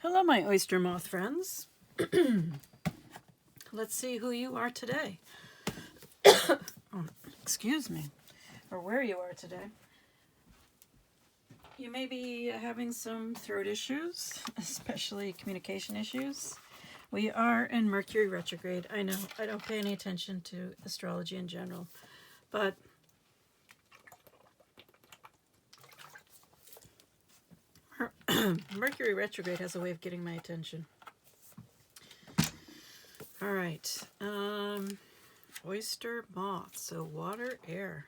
Hello, my oyster moth friends. Let's see who you are today. Oh, excuse me, or where you are today. You may be having some throat issues, especially communication issues. We are in Mercury retrograde. I know I don't pay any attention to astrology in general, but Mercury retrograde has a way of getting my attention. All right. Oyster moth. So water, air.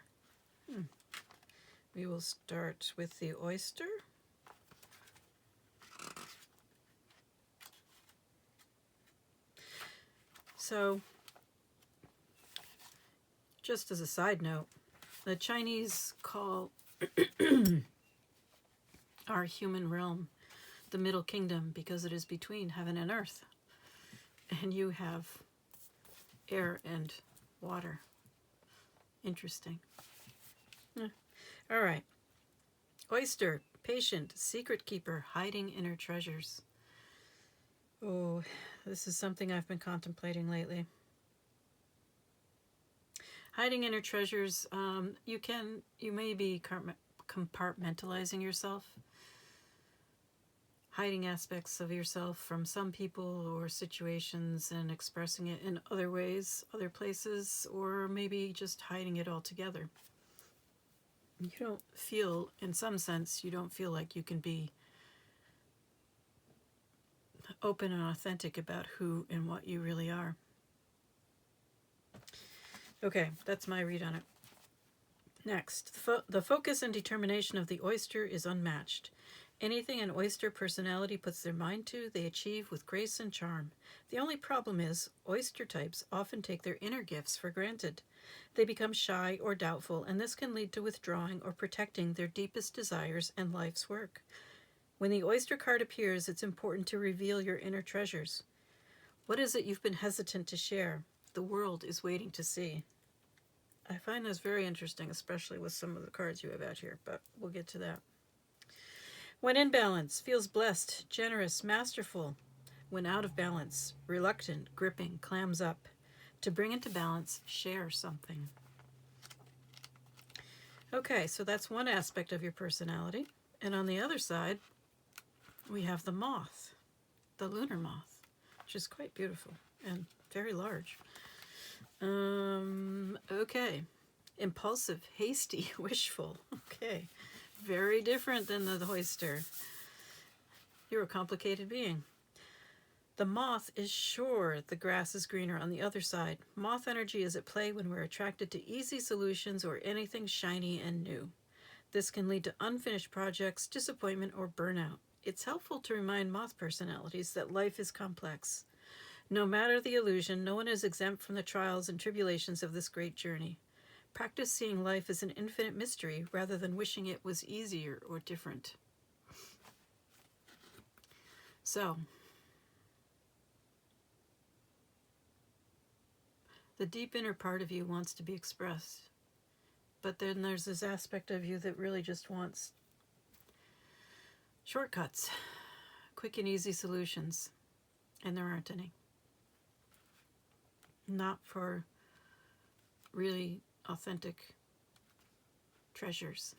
We will start with the oyster. So, just as a side note, the Chinese call our human realm the Middle Kingdom because it is between heaven and earth. And you have air and water. Interesting. All right. Oyster, patient, secret keeper, hiding inner treasures. Oh, this is something I've been contemplating lately. Hiding inner treasures, you may be compartmentalizing yourself, hiding aspects of yourself from some people or situations and expressing it in other ways, other places, or maybe just hiding it altogether. You don't feel, in some sense, you don't feel like you can be open and authentic about who and what you really are. Okay, that's my read on it. Next, the focus and determination of the oyster is unmatched. Anything an oyster personality puts their mind to, they achieve with grace and charm. The only problem is, oyster types often take their inner gifts for granted. They become shy or doubtful, and this can lead to withdrawing or protecting their deepest desires and life's work. When the oyster card appears, it's important to reveal your inner treasures. What is it you've been hesitant to share? The world is waiting to see. I find this very interesting, especially with some of the cards you have out here, but we'll get to that. When in balance, feels blessed, generous, masterful. When out of balance, reluctant, gripping, clams up. To bring into balance, share something. Okay, so that's one aspect of your personality. And on the other side, we have the moth, the lunar moth, which is quite beautiful and very large. Okay. Impulsive, hasty, wishful. Okay. Very different than the oyster. You're a complicated being. The moth is sure the grass is greener on the other side. Moth energy is at play when we're attracted to easy solutions or anything shiny and new. This can lead to unfinished projects, disappointment, or burnout. It's helpful to remind moth personalities that life is complex. No matter the illusion, no one is exempt from the trials and tribulations of this great journey. Practice seeing life as an infinite mystery rather than wishing it was easier or different. So, the deep inner part of you wants to be expressed. But then there's this aspect of you that really just wants shortcuts, quick and easy solutions. And there aren't any. Not for really authentic treasures.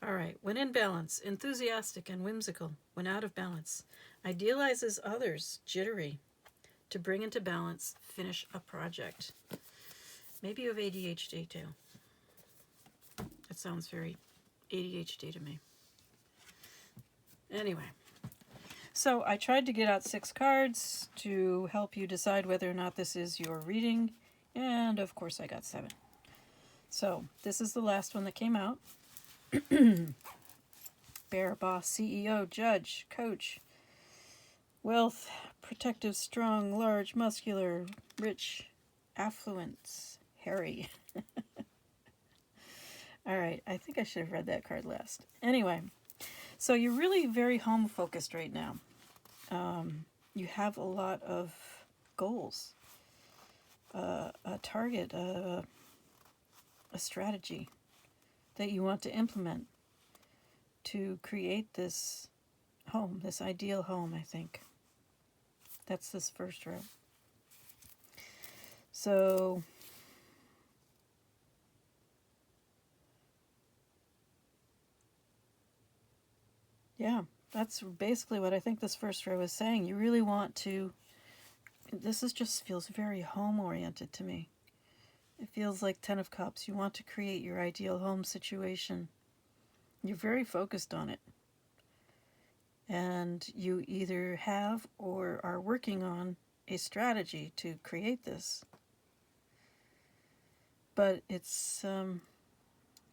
All right, when in balance, enthusiastic and whimsical. When out of balance, idealizes others, jittery. To bring into balance, finish a project. Maybe you have ADHD too. That sounds very ADHD to me. Anyway, so I tried to get out 6 cards to help you decide whether or not this is your reading, and of course I got 7. So this is the last one that came out. Bear, boss, CEO, judge, coach, wealth, protective, strong, large, muscular, rich, affluence, hairy. All right, I think I should have read that card last. Anyway, so you're really very home focused right now. You have a lot of goals, a target, a strategy that you want to implement. to create this home, this ideal home, I think. That's this first row. So yeah, that's basically what I think this first row is saying. You really want to, this is just feels very home-oriented to me. It feels like Ten of Cups. You want to create your ideal home situation. You're very focused on it. And you either have or are working on a strategy to create this. But it's, and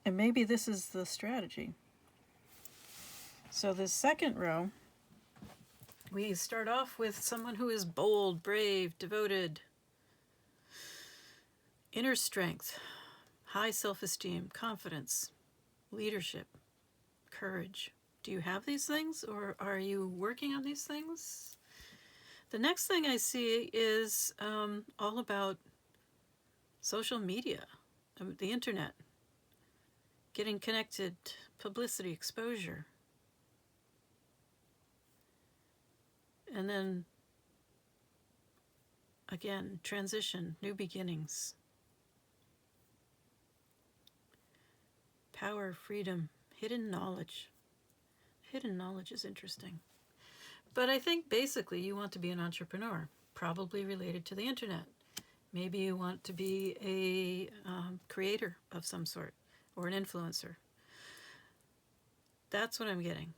maybe this is the strategy. So this second row, we start off with someone who is bold, brave, devoted, inner strength, high self-esteem, confidence, leadership, courage. Do you have these things, or are you working on these things? The next thing I see is all about social media, the internet, getting connected, publicity, exposure. And then, again, transition, new beginnings. Power, freedom, hidden knowledge. Hidden knowledge is interesting. But I think basically you want to be an entrepreneur, probably related to the internet. Maybe you want to be a creator of some sort, or an influencer. That's what I'm getting.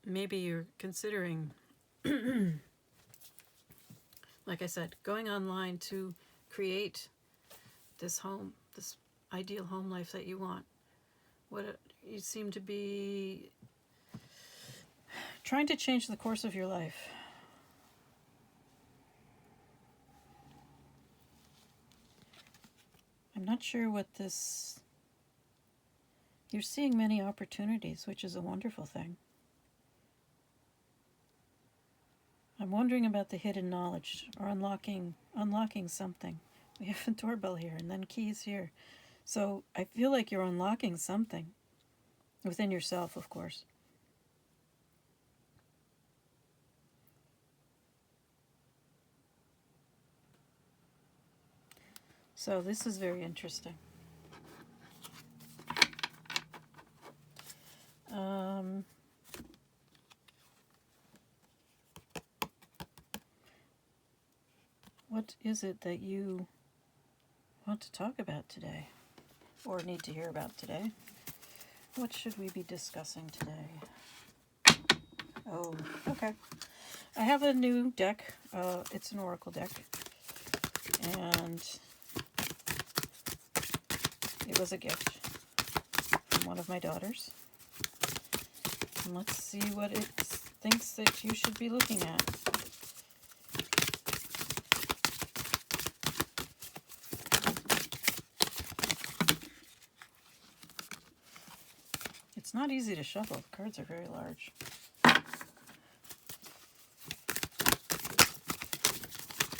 Maybe you're considering, like I said, going online to create this home, this ideal home life that you want. You seem to be trying to change the course of your life. I'm not sure what this... You're seeing many opportunities, which is a wonderful thing. I'm wondering about the hidden knowledge, or unlocking something. We have a doorbell here, and then keys here. So I feel like you're unlocking something within yourself, of course. So this is very interesting. What is it that you want to talk about today, or need to hear about today? What should we be discussing today? Oh, okay. I have a new deck. It's an oracle deck, and it was a gift from one of my daughters. And let's see what it thinks that you should be looking at. It's not easy to shuffle. The cards are very large.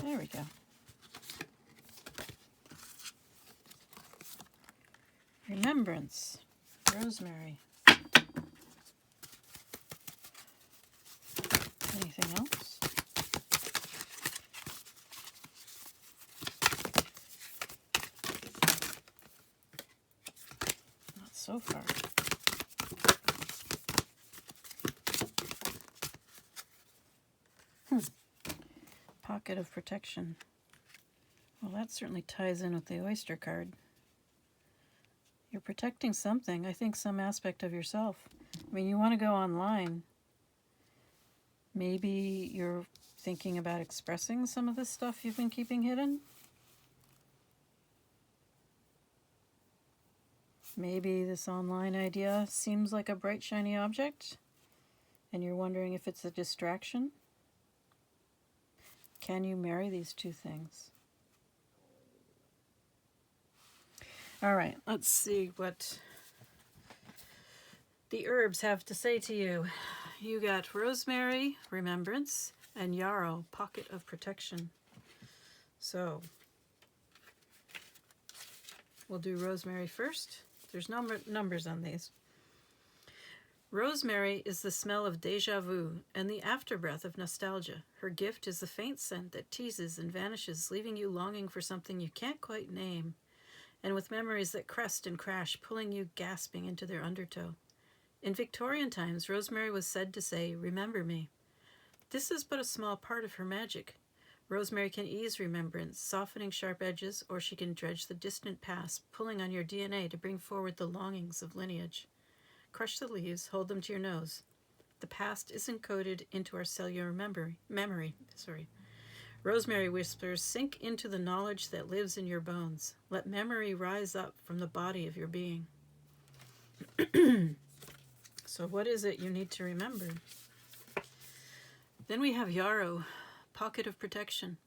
There we go. Remembrance. Rosemary. Anything else? Not so far. Pocket of protection. Well, that certainly ties in with the oyster card. You're protecting something, I think some aspect of yourself. I mean, you want to go online. Maybe you're thinking about expressing some of this stuff you've been keeping hidden. Maybe this online idea seems like a bright, shiny object, and you're wondering if it's a distraction. Can you marry these two things? All right, let's see what the herbs have to say to you. You got rosemary, remembrance, and yarrow, pocket of protection. So we'll do rosemary first. There's numbers on these. Rosemary is the smell of déjà vu and the afterbreath of nostalgia. Her gift is the faint scent that teases and vanishes, leaving you longing for something you can't quite name, and with memories that crest and crash, pulling you gasping into their undertow. In Victorian times, rosemary was said to say, "Remember me." This is but a small part of her magic. Rosemary can ease remembrance, softening sharp edges, or she can dredge the distant past, pulling on your DNA to bring forward the longings of lineage. Crush the leaves, hold them to your nose. The past is encoded into our cellular memory. Rosemary whispers, sink into the knowledge that lives in your bones. Let memory rise up from the body of your being. So what is it you need to remember? Then we have yarrow, pocket of protection.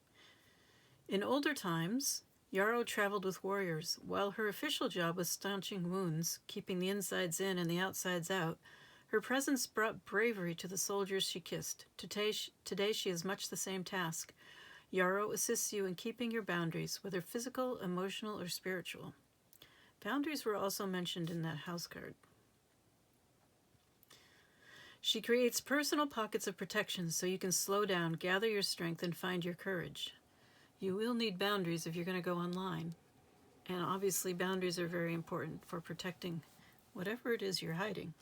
In older times, yarrow traveled with warriors. While her official job was staunching wounds, keeping the insides in and the outsides out, her presence brought bravery to the soldiers she kissed. Today she has much the same task. Yarrow assists you in keeping your boundaries, whether physical, emotional, or spiritual. Boundaries were also mentioned in that house card. She creates personal pockets of protection so you can slow down, gather your strength, and find your courage. You will need boundaries if you're going to go online. And obviously boundaries are very important for protecting whatever it is you're hiding.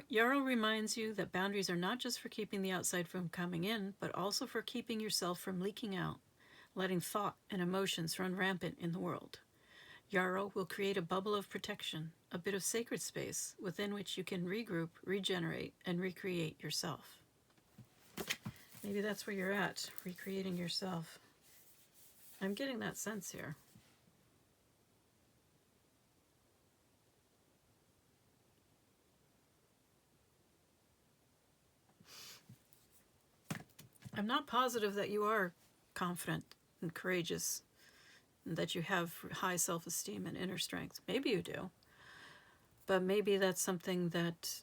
Yarrow reminds you that boundaries are not just for keeping the outside from coming in, but also for keeping yourself from leaking out, letting thought and emotions run rampant in the world. Yarrow will create a bubble of protection, a bit of sacred space within which you can regroup, regenerate, and recreate yourself. Maybe that's where you're at, recreating yourself. I'm getting that sense here. I'm not positive that you are confident and courageous, and that you have high self-esteem and inner strength. Maybe you do. But maybe that's something that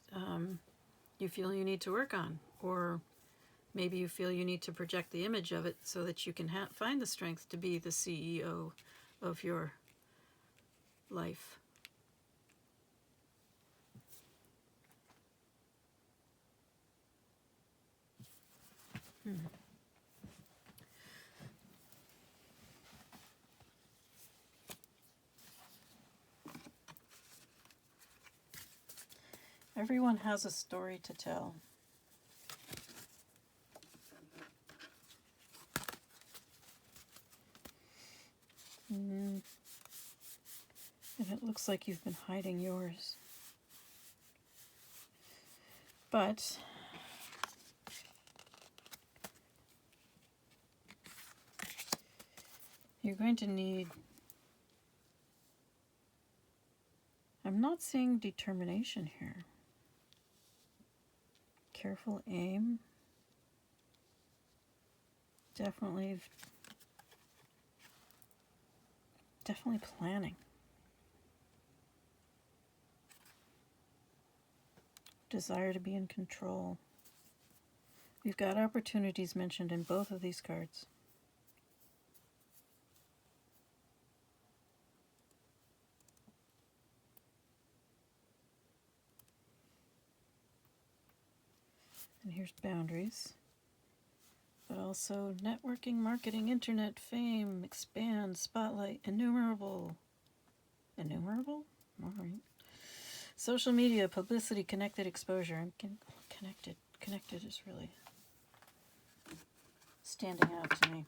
you feel you need to work on, or maybe you feel you need to project the image of it so that you can find the strength to be the CEO of your life. Everyone has a story to tell. And it looks like you've been hiding yours. But you're going to need... I'm not seeing determination here. Careful aim. Definitely planning. Desire to be in control. We've got opportunities mentioned in both of these cards. And here's boundaries. But also networking, marketing, internet, fame, expand, spotlight, innumerable. Innumerable? All right. Social media, publicity, connected, exposure. I'm connected. Connected is really standing out to me.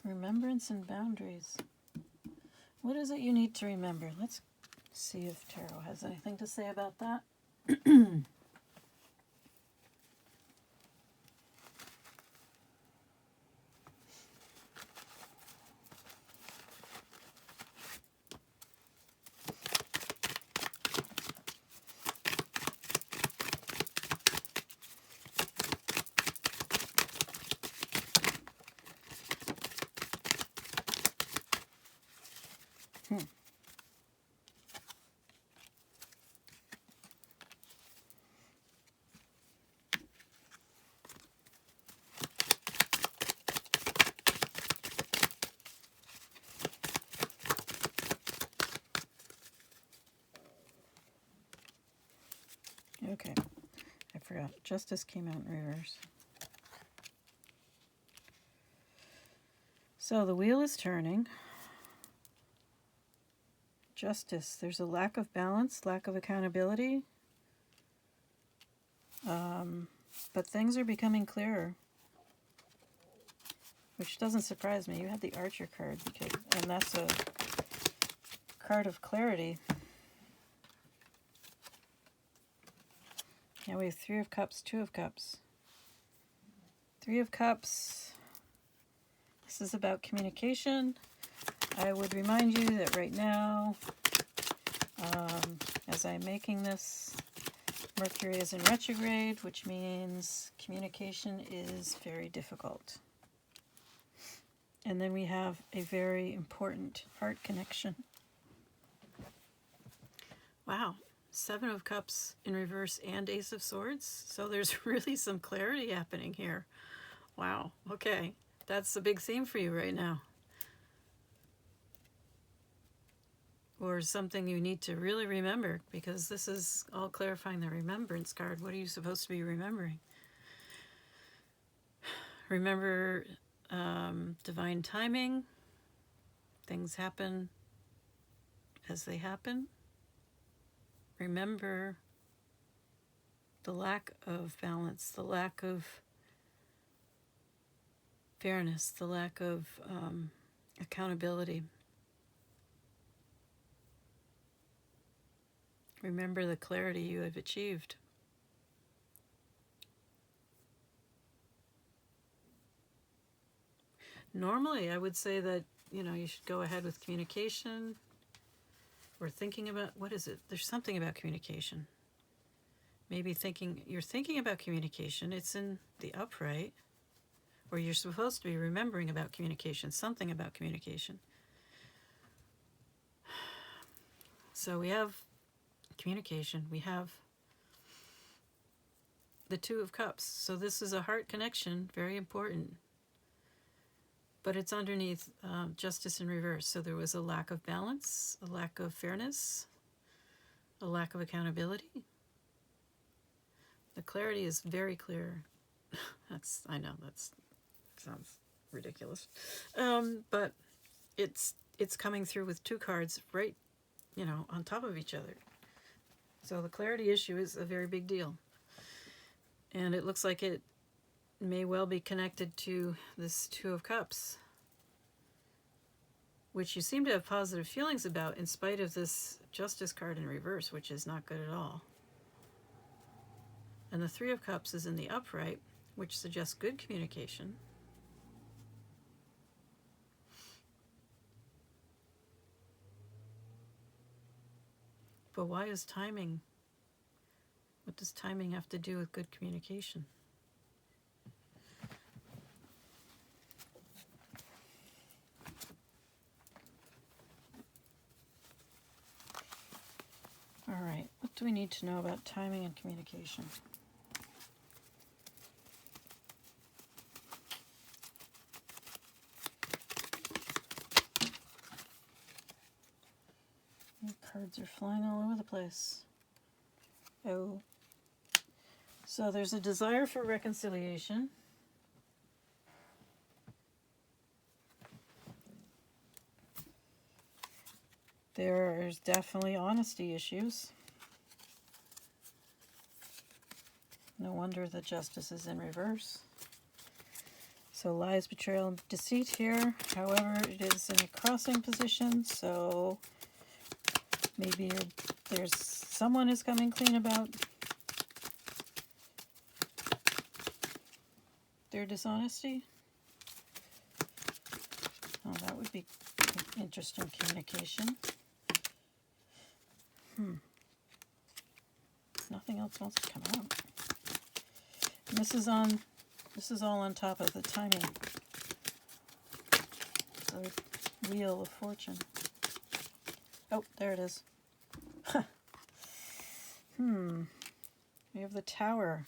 Remembrance and boundaries. What is it you need to remember? Let's see if Tarot has anything to say about that. Okay, I forgot. Justice came out in reverse. So the wheel is turning. Justice. There's a lack of balance, lack of accountability. But things are becoming clearer, which doesn't surprise me. You had the Archer card, and that's a card of clarity. Now we have Three of Cups, Two of Cups. Three of Cups. This is about communication. I would remind you that right now, as I'm making this, Mercury is in retrograde, which means communication is very difficult. And then we have a very important heart connection. Wow. Seven of Cups in reverse and Ace of Swords. So there's really some clarity happening here. Wow. Okay. That's a big theme for you right now. Or something you need to really remember, because this is all clarifying the remembrance card. What are you supposed to be remembering? Remember divine timing. Things happen as they happen. Remember the lack of balance, the lack of fairness, the lack of accountability. Remember the clarity you have achieved. Normally, I would say that, you should go ahead with communication. Or thinking about, what is it? There's something about communication. Maybe you're thinking about communication. It's in the upright. Or you're supposed to be remembering about communication, something about communication. So we have communication. We have the Two of Cups. So this is a heart connection, very important. But it's underneath Justice in reverse. So there was a lack of balance, a lack of fairness, a lack of accountability. The clarity is very clear. I know that sounds ridiculous. But it's coming through with two cards right, on top of each other. So the clarity issue is a very big deal. And it looks like it may well be connected to this Two of Cups, which you seem to have positive feelings about in spite of this Justice card in reverse, which is not good at all. And the Three of Cups is in the upright, which suggests good communication. But why is timing? What does timing have to do with good communication? All right, what do we need to know about timing and communication? Cards are flying all over the place. Oh. So there's a desire for reconciliation. There's definitely honesty issues. No wonder the Justice is in reverse. So lies, betrayal, and deceit here. However, it is in a crossing position, so maybe there's someone is coming clean about their dishonesty. Oh, that would be interesting communication. Nothing else wants to come out. And this is all on top of the timing. The Wheel of Fortune. Oh, there it is. We have the Tower.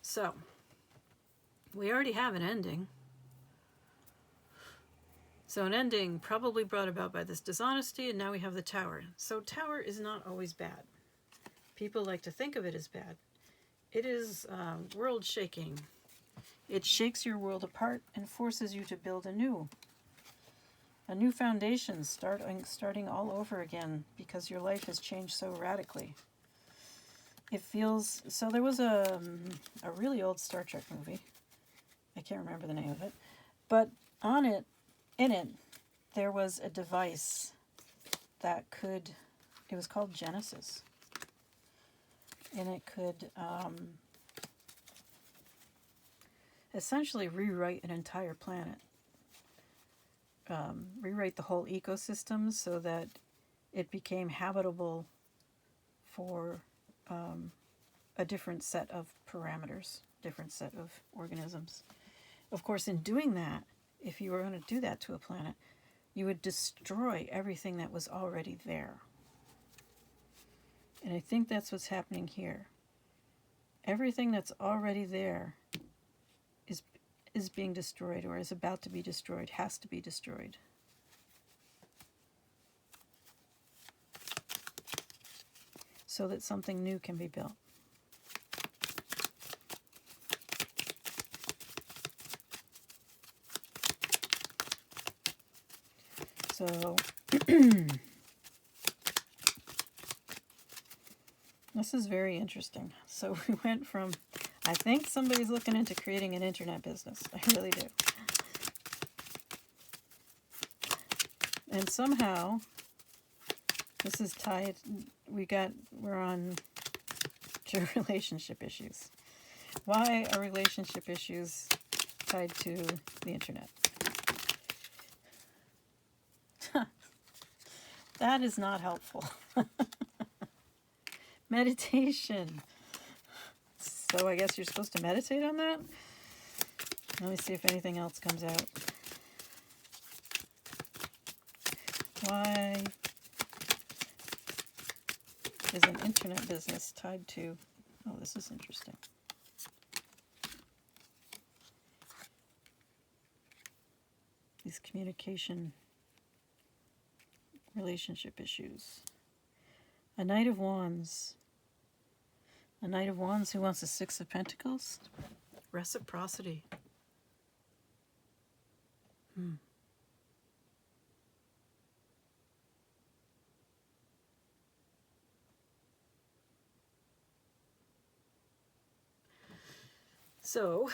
So, we already have an ending. So an ending probably brought about by this dishonesty, and now we have the Tower. So Tower is not always bad. People like to think of it as bad. It is world-shaking. It shakes your world apart and forces you to build a new foundation, starting all over again, because your life has changed so radically. It feels so. There was a really old Star Trek movie. I can't remember the name of it, but in it, there was a device that could. It was called Genesis, and it could essentially rewrite an entire planet. Rewrite the whole ecosystem so that it became habitable for a different set of parameters, different set of organisms. Of course, in doing that, if you were going to do that to a planet, you would destroy everything that was already there. And I think that's what's happening here. Everything that's already there is being destroyed, or is about to be destroyed, has to be destroyed. So that something new can be built. So this is very interesting. So we went from, I think somebody's looking into creating an internet business. I really do. And somehow this is tied, we're on to relationship issues. Why are relationship issues tied to the internet? That is not helpful. Meditation. So I guess you're supposed to meditate on that? Let me see if anything else comes out. Why is an internet business tied to... Oh, this is interesting. These communication relationship issues. A Knight of Wands. A Knight of Wands who wants a Six of Pentacles. Reciprocity. So,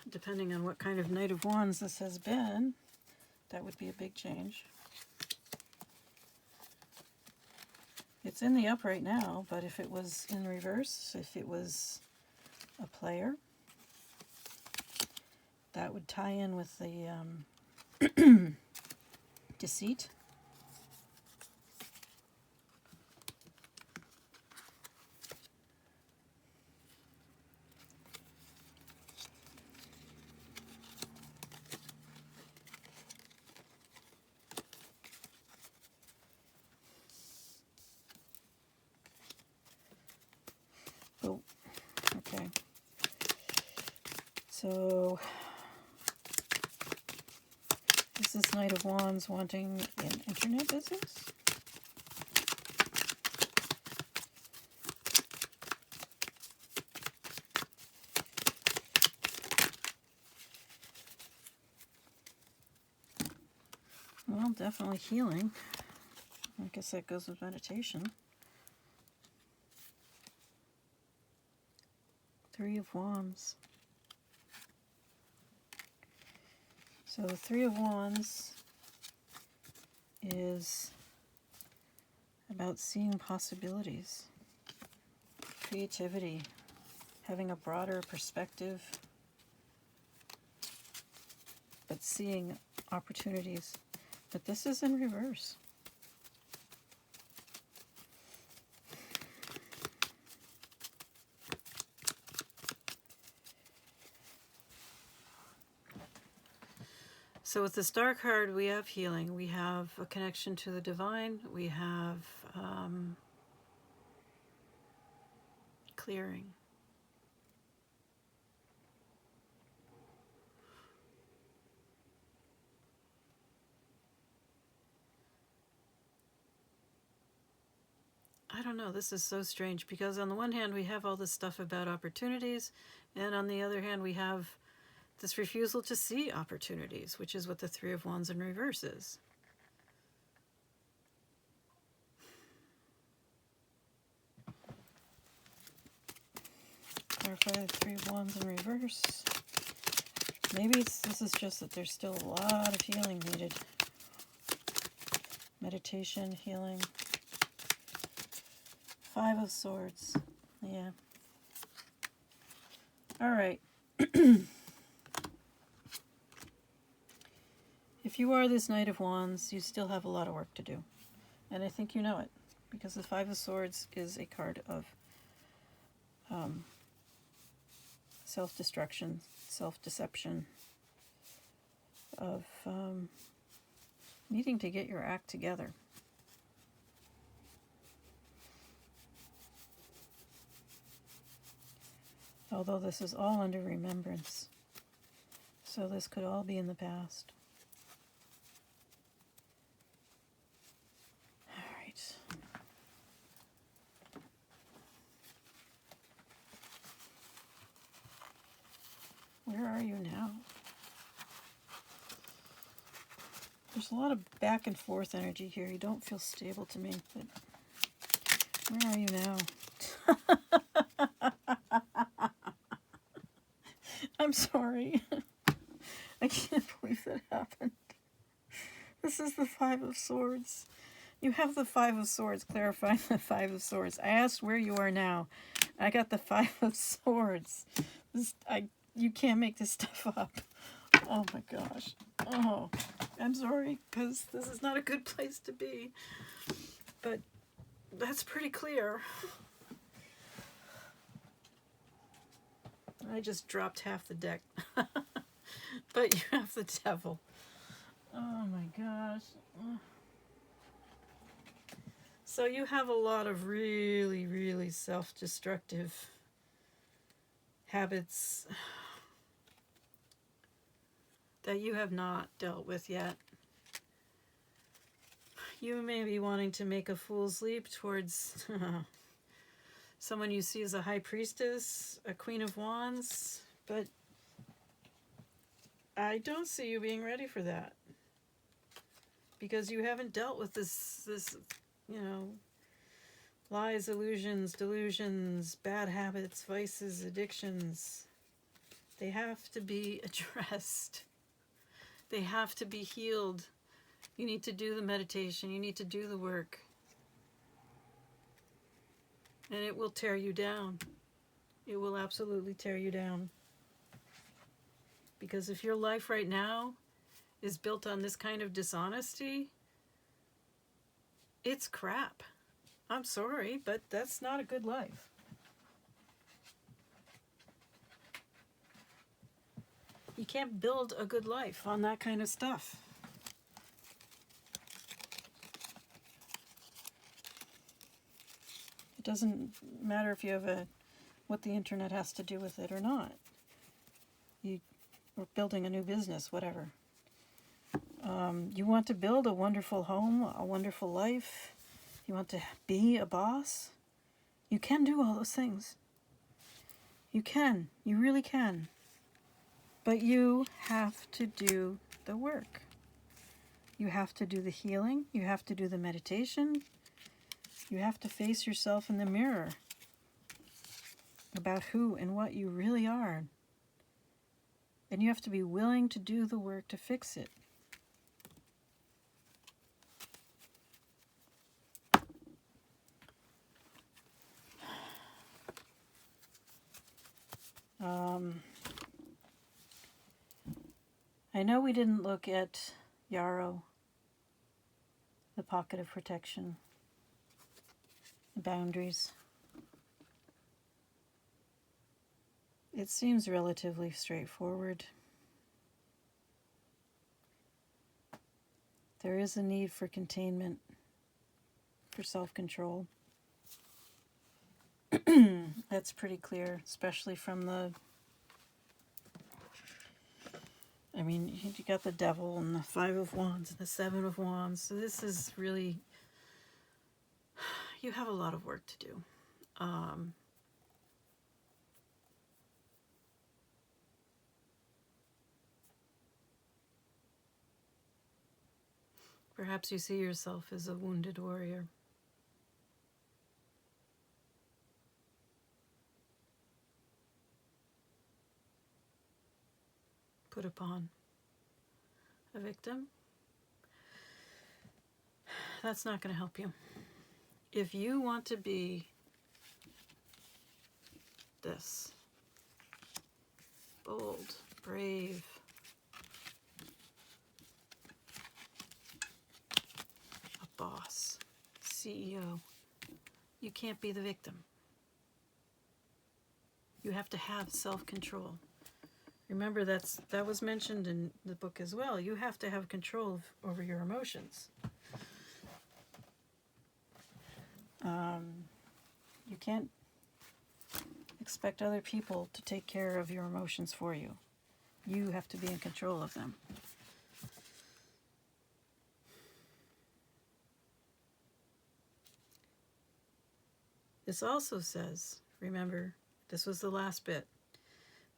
depending on what kind of Knight of Wands this has been, that would be a big change. It's in the upright now, but if it was in reverse, if it was a player, that would tie in with the deceit. Oh, okay. So is this Knight of Wands wanting an internet business? Well, definitely healing. I guess that goes with meditation. Three of Wands. So the Three of Wands is about seeing possibilities, creativity, having a broader perspective, but seeing opportunities. But this is in reverse. So with the Star card, we have healing. We have a connection to the divine. We have clearing. I don't know, this is so strange because on the one hand we have all this stuff about opportunities, and on the other hand we have this refusal to see opportunities, which is what the Three of Wands in reverse is. Clarify the Three of Wands in reverse. Maybe this is just that there's still a lot of healing needed. Meditation, healing. Five of Swords. Yeah. All right. If you are this Knight of Wands, you still have a lot of work to do. And I think you know it, because the Five of Swords is a card of self-destruction, self-deception, of needing to get your act together. Although this is all under remembrance, so this could all be in the past. All right. Where are you now? There's a lot of back and forth energy here. You don't feel stable to me, but where are you now? I'm sorry. I can't believe that happened. This is the Five of Swords. You have the Five of Swords, clarifying the Five of Swords. I asked where you are now. I got the Five of Swords. You can't make this stuff up. Oh my gosh. Oh, I'm sorry, because this is not a good place to be. But that's pretty clear. I just dropped half the deck. But you have the Devil. Oh my gosh. So you have a lot of really, really self-destructive habits that you have not dealt with yet. You may be wanting to make a fool's leap towards someone you see as a high priestess, a Queen of Wands, but I don't see you being ready for that. Because you haven't dealt with this, you know, lies, illusions, delusions, bad habits, vices, addictions. They have to be addressed. They have to be healed. You need to do the meditation. You need to do the work. And it will tear you down. It will absolutely tear you down. Because if your life right now is built on this kind of dishonesty, it's crap. I'm sorry, but that's not a good life. You can't build a good life on that kind of stuff. It doesn't matter if you have what the internet has to do with it or not. Or building a new business, whatever. You want to build a wonderful home, a wonderful life. You want to be a boss. You can do all those things. You can. You really can. But you have to do the work. You have to do the healing. You have to do the meditation. You have to face yourself in the mirror about who and what you really are. And you have to be willing to do the work to fix it. I know we didn't look at Yarrow, the pocket of protection, the boundaries. It seems relatively straightforward. There is a need for containment, for self-control. That's pretty clear, especially from you got the devil and the 5 of Wands and the 7 of Wands. So this is really, you have a lot of work to do. Perhaps you see yourself as a wounded warrior. Put upon a victim. That's not going to help you. If you want to be this, bold, brave, a boss, CEO, you can't be the victim. You have to have self-control. Remember, that was mentioned in the book as well. You have to have control over your emotions. You can't expect other people to take care of your emotions for you. You have to be in control of them. This also says, remember, this was the last bit.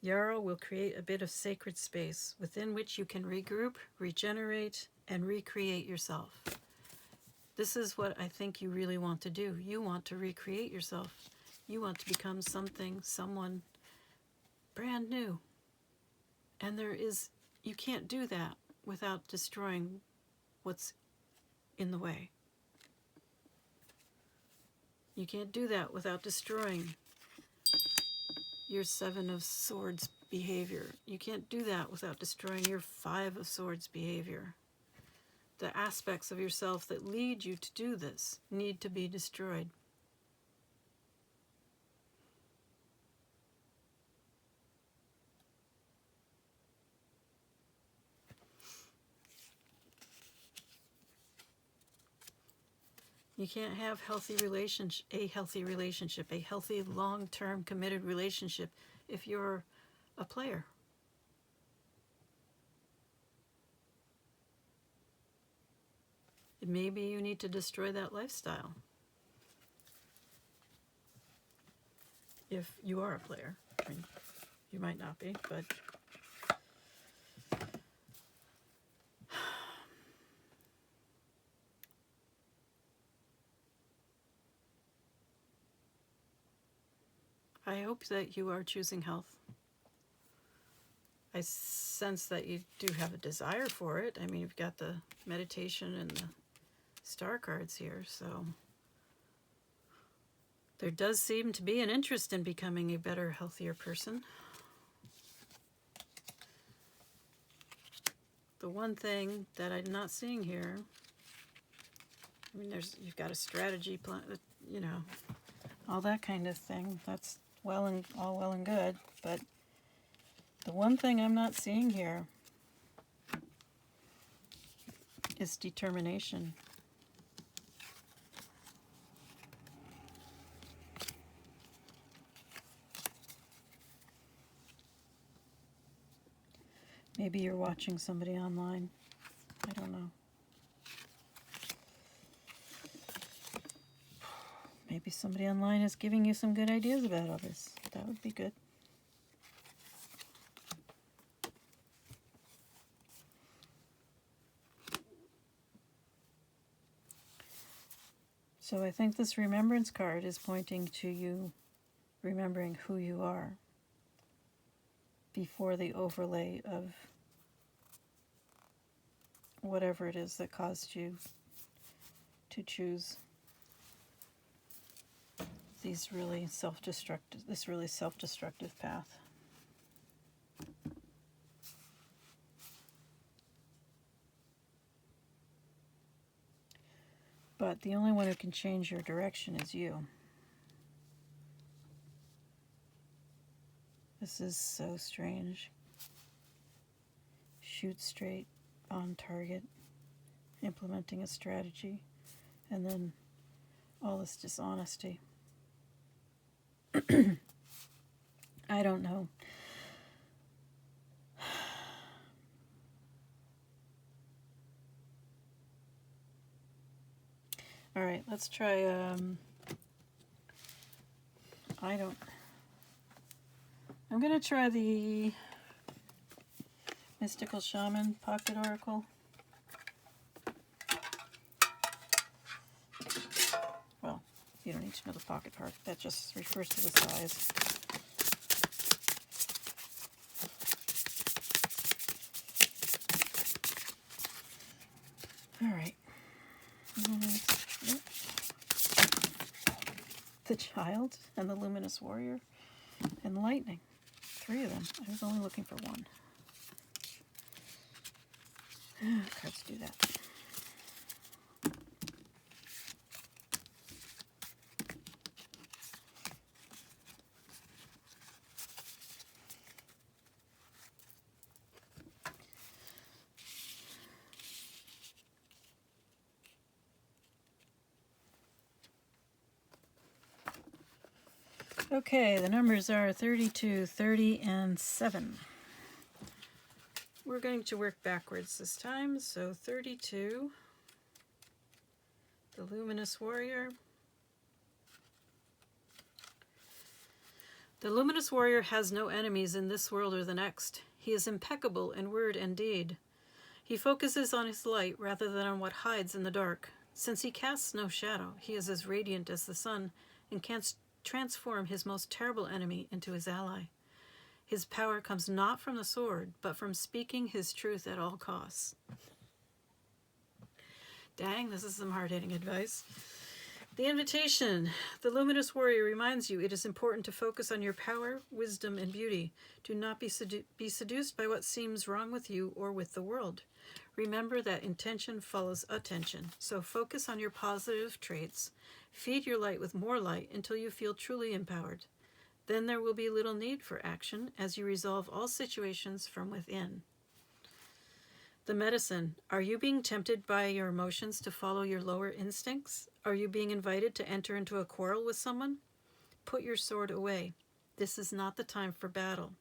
Yarrow will create a bit of sacred space within which you can regroup, regenerate, and recreate yourself. This is what I think you really want to do. You want to recreate yourself. You want to become something, someone brand new. And you can't do that without destroying what's in the way. You can't do that without destroying your 7 of Swords behavior. You can't do that without destroying your 5 of Swords behavior. The aspects of yourself that lead you to do this need to be destroyed. You can't have a healthy long-term committed relationship if you're a player. Maybe you need to destroy that lifestyle. If you are a player. I mean, you might not be, but I hope that you are choosing health. I sense that you do have a desire for it. I mean, you've got the meditation and the star cards here, so there does seem to be an interest in becoming a better, healthier person. The one thing that I'm not seeing here, I mean, you've got a strategy plan, all that kind of thing. That's all well and good, but the one thing I'm not seeing here is determination. Maybe you're watching somebody online. I don't know. Maybe somebody online is giving you some good ideas about all this. That would be good. So I think this remembrance card is pointing to you remembering who you are before the overlay of whatever it is that caused you to choose this really self-destructive path. But the only one who can change your direction is you. This is so strange. Shoot straight, on target, implementing a strategy, and then all this dishonesty. I don't know. All right, let's try, I'm going to try the Mystical Shaman Pocket Oracle. Well, you don't need to know the pocket part. That just refers to the size. All right. The Child and the Luminous Warrior and Lightning. 3 of them. I was only looking for 1. Cards do that. Okay, the numbers are 32, 30, and 7. We're going to work backwards this time. So 32, the Luminous Warrior. The Luminous Warrior has no enemies in this world or the next. He is impeccable in word and deed. He focuses on his light rather than on what hides in the dark. Since he casts no shadow, he is as radiant as the sun and can transform his most terrible enemy into his ally. His power comes not from the sword, but from speaking his truth at all costs. Dang, this is some hard-hitting advice. The invitation. The Luminous Warrior reminds you it is important to focus on your power, wisdom, and beauty. Do not be seduced by what seems wrong with you or with the world. Remember that intention follows attention, so focus on your positive traits. Feed your light with more light until you feel truly empowered. Then there will be little need for action as you resolve all situations from within. The medicine. Are you being tempted by your emotions to follow your lower instincts? Are you being invited to enter into a quarrel with someone? Put your sword away. This is not the time for battle.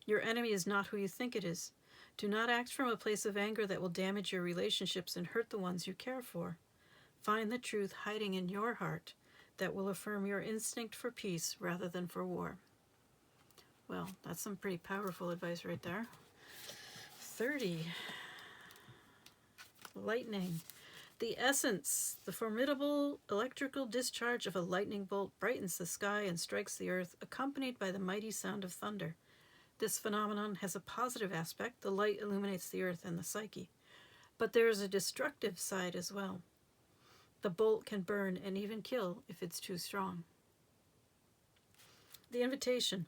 Your enemy is not who you think it is. Do not act from a place of anger that will damage your relationships and hurt the ones you care for. Find the truth hiding in your heart that will affirm your instinct for peace rather than for war. Well, that's some pretty powerful advice right there. 30. Lightning. The essence. The formidable electrical discharge of a lightning bolt brightens the sky and strikes the earth, accompanied by the mighty sound of thunder. This phenomenon has a positive aspect. The light illuminates the earth and the psyche. But there is a destructive side as well. The bolt can burn and even kill if it's too strong. The invitation.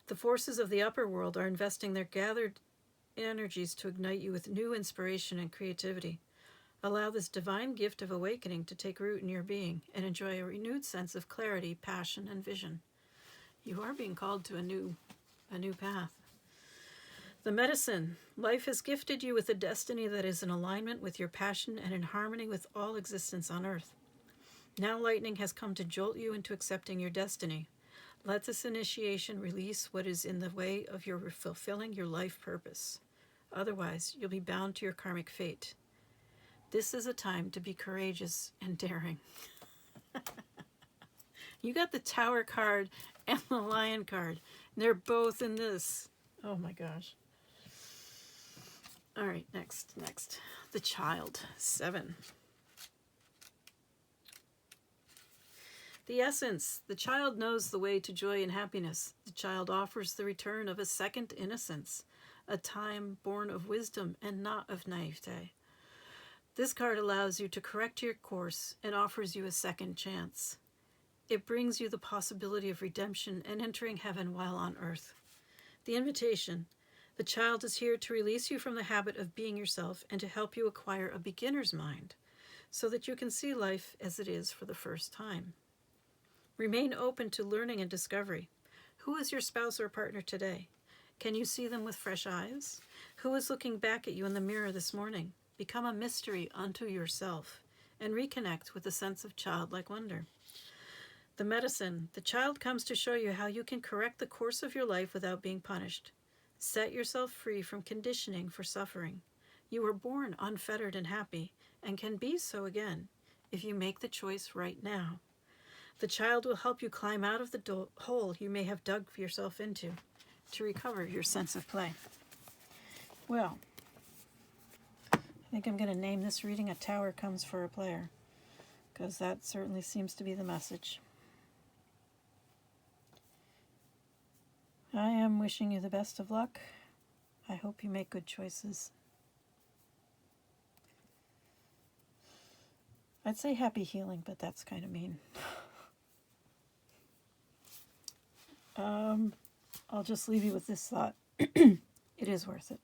The forces of the upper world are investing their gathered energies to ignite you with new inspiration and creativity. Allow this divine gift of awakening to take root in your being and enjoy a renewed sense of clarity, passion, and vision. You are being called to a new path. The medicine. Life has gifted you with a destiny that is in alignment with your passion and in harmony with all existence on earth. Now lightning has come to jolt you into accepting your destiny. Let this initiation release what is in the way of your fulfilling your life purpose. Otherwise, you'll be bound to your karmic fate. This is a time to be courageous and daring. You got the Tower card and the Lion card. They're both in this. Oh my gosh. All right, next. The Child, 7. The essence. The child knows the way to joy and happiness. The child offers the return of a second innocence, a time born of wisdom and not of naivete. This card allows you to correct your course and offers you a second chance. It brings you the possibility of redemption and entering heaven while on earth. The invitation. The child is here to release you from the habit of being yourself and to help you acquire a beginner's mind so that you can see life as it is for the first time. Remain open to learning and discovery. Who is your spouse or partner today? Can you see them with fresh eyes? Who is looking back at you in the mirror this morning? Become a mystery unto yourself and reconnect with a sense of childlike wonder. The medicine. The child comes to show you how you can correct the course of your life without being punished. Set yourself free from conditioning for suffering. You were born unfettered and happy, and can be so again if you make the choice right now. The child will help you climb out of the hole you may have dug yourself into to recover your sense of play. Well, I think I'm going to name this reading A Tower Comes for a Player, because that certainly seems to be the message. I am wishing you the best of luck. I hope you make good choices. I'd say happy healing, but that's kind of mean. I'll just leave you with this thought. It is worth it.